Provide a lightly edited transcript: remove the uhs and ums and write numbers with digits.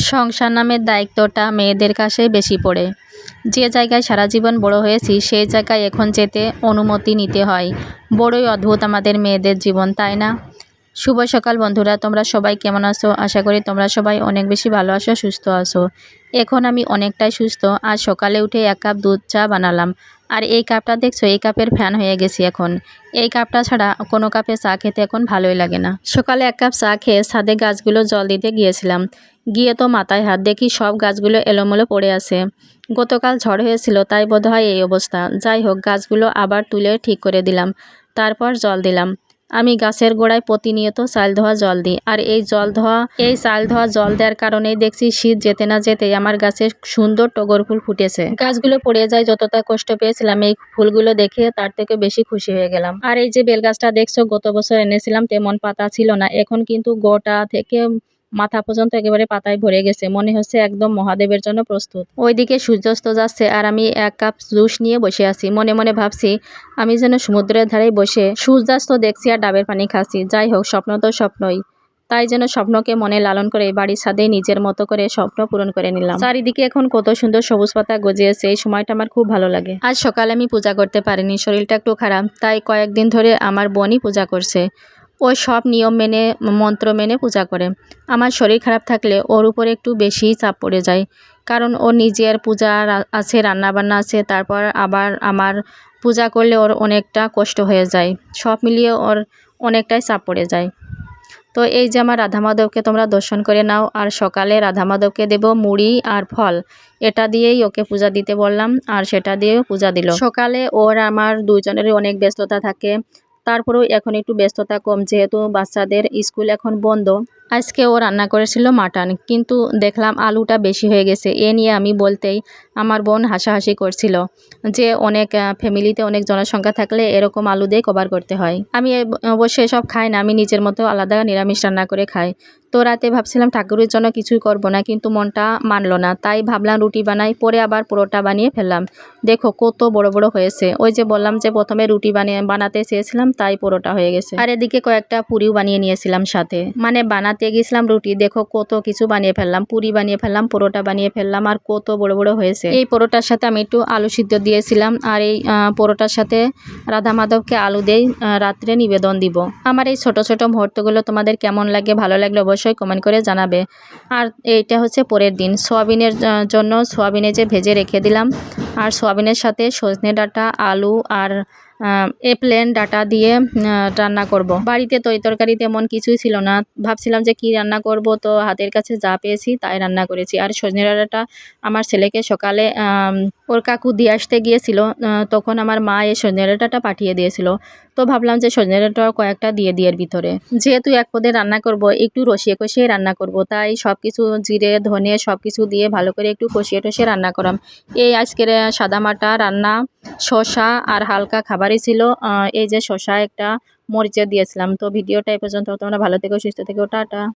সংসার নামের দায়িত্বটা মেয়েদের কাছেই বেশি পড়ে। যে জায়গায় সারা জীবন বড় হয়েছি সেই জায়গায় এখন যেতে অনুমতি নিতে হয়। বড়ই অদ্ভুত আমাদের মেয়েদের জীবন, তাই না? শুভ সকাল বন্ধুরা, তোমরা সবাই কেমন আছো? আশা করি তোমরা সবাই অনেক বেশি ভালো আছো, সুস্থ আছো। এখন আমি অনেকটাই সুস্থ। আজ সকালে উঠে 1 কাপ দুধ চা বানালাম। আর এই কাপটা দেখছো, এই কাপের ফ্যান হয়ে গেছি এখন। এই কাপটা ছাড়া কোনো কাপে চা খেতে এখন ভালোই লাগে না। সকালে 1 কাপ চা খেয়ে ছাদে গাছগুলো জল দিতে গিয়েছিলাম। গিয়ে তো মাথায় হাত, দেখি সব গাছগুলো এলোমেলো পড়ে আছে। গতকাল ঝড় হয়েছিল, তাই বোধহয় এই অবস্থা। যাই হোক, গাছগুলো আবার তুলে ঠিক করে দিলাম। তারপর জল দিলাম। আমি গাছের গোড়ায় প্রতিনিয়ত চাল ধোয়া জল দিই। আর এই চাল ধোয়া জল দেওয়ার কারণেই দেখছি শীত যেতে না যেতেই আমার গাছে সুন্দর টগর ফুল ফুটেছে। গাছগুলো পড়ে যায়, যতটা কষ্ট পেয়েছিলাম এই ফুলগুলো দেখে তার থেকে বেশি খুশি হয়ে গেলাম। আর এই যে বেল গাছটা দেখছো, গত বছর এনেছিলাম, তেমন পাতা ছিল না। এখন কিন্তু গোটা থেকে মাথা পর্যন্ত একেবারে পাতায় ভরে গেছে। মনে হচ্ছে একদম মহাদেবের জন্য প্রস্তুত। ওইদিকে সূর্যাস্ত যাচ্ছে আর আমি 1 কাপ জুস নিয়ে বসে আছি। মনে মনে ভাবছি আমি যেন সমুদ্রের ধারে বসে সূর্যাস্ত দেখছি আর ডাবের পানি খাচ্ছি। যাই হোক, স্বপ্ন তো স্বপ্নই। তাই যেন স্বপ্নকে মনে লালন করে বাড়ির ছাদে নিজের মতো করে স্বপ্ন পূরণ করে নিলাম। চারিদিকে এখন কত সুন্দর সবুজ পাতা গজিয়েছে, এই সময়টা আমার খুব ভালো লাগে। আজ সকালে আমি পূজা করতে পারিনি, শরীরটা একটু খারাপ, তাই কয়েকদিন ধরে আমার বোনই পূজা করছে। ও সব নিয়ম মেনে মন্ত্র মেনে পূজা করে। আমার শরীর খারাপ থাকলে ওর উপরে একটু বেশিই চাপ পড়ে যায়, কারণ ওর নিজের পূজা আছে, রান্নাবান্না আছে, তারপর আবার আমার পূজা করলে ওর অনেকটা কষ্ট হয়ে যায়। সব মিলিয়ে ওর অনেকটাই চাপ পড়ে যায়। তো এই যে আমার রাধা মাধবকে তোমরা দর্শন করে নাও। আর সকালে রাধা মাধবকে দেব মুড়ি আর ফল, এটা দিয়েই ওকে পূজা দিতে বললাম, আর সেটা দিয়েও পূজা দিল। সকালে ওর আমার দুজনেরই অনেক ব্যস্ততা থাকে, তারপরেও এখন একটু ব্যস্ততা কম, যেহেতু বাচ্চাদের স্কুল এখন বন্ধ। আজকে ও রান্না করেছিল মাটন, কিন্তু দেখলাম আলুটা বেশি হয়ে গেছে। এ নিয়ে আমি বলতেই আমার বোন হাসাহাসি করছিল যে অনেক ফ্যামিলিতে অনেক জনসংখ্যা থাকলে এরকম আলু দিয়ে কভার করতে হয়। আমি অবশ্যই সব খাই না, আমি নিজের মতো আলাদা নিরামিষ রান্না করে খাই। তো রাতে ভাবছিলাম ঠাকুরের জন্য কিছুই করব না, কিন্তু মনটা মানলো না, তাই ভাবলাম রুটি বানাই। পরে আবার পরোটা বানিয়ে ফেললাম। দেখো কত বড় বড় হয়েছে। ওই যে বললাম যে প্রথমে রুটি বানাতে চেয়েছিলাম, তাই পরোটা হয়ে গেছে। আর এদিকে কয়েকটা পুরিও বানিয়ে নিয়েছিলাম সাথে, মানে বানাতে গেছিলাম রুটি, দেখো কত কিছু বানিয়ে ফেললাম। পুরি বানিয়ে ফেললাম, পরোটা বানিয়ে ফেললাম, আর কত বড় বড় হয়েছে। এই পরোটার সাথে আমি একটু আলু সিদ্ধ দিয়েছিলাম, আর এই পরোটার সাথে রাধা মাধবকে আলু দিয়ে রাত্রে নিবেদন দিব। আমার এই ছোট ছোট মুহূর্তগুলো তোমাদের কেমন লাগে? ভালো লাগলে অবশ্যই কমেন্ট করে জানাবে। আর এইটা হচ্ছে পরের দিন সোয়াবিনের জন্য সোয়াবিনে যে ভেজে রেখে দিলাম, আর সোয়াবিনের সাথে সজনে ডাঁটা, আলু আর প্লেন ডাঁটা দিয়ে রান্না করব। বাড়িতে তরকারি তেমন কিছুই ছিল না, ভাবছিলাম যে কি রান্না করব, তো হাতের কাছে যা পেয়েছি তাই রান্না করেছি। আর সজনে ডাঁটাটা আমার ছেলেকে সকালে ওর কাকু দিয়ে আসতে গিয়েছিল, তখন আমার মা এই সজনে ডাঁটাটা পাঠিয়ে দিয়েছিল। তো ভাবলাম যে সজনে ডাঁটা কয়েকটা দিয়ে এর ভিতরে, যেহেতু এক পদে রান্না করব, একটু রসিয়ে কষিয়ে রান্না করব, তাই সব কিছু জিরে ধনে সব কিছু দিয়ে ভালো করে একটু কষিয়ে টষিয়ে রান্না করাম। এই আজকের সাদামাটা রান্না, শসা আর হালকা খাবারই ছিল। এই যে শসা একটা মরিচে দিয়েছিলাম। তো ভিডিওটা এ পর্যন্ত, তোমরা ভালো থেকো, সুস্থ থেকো, টাটা।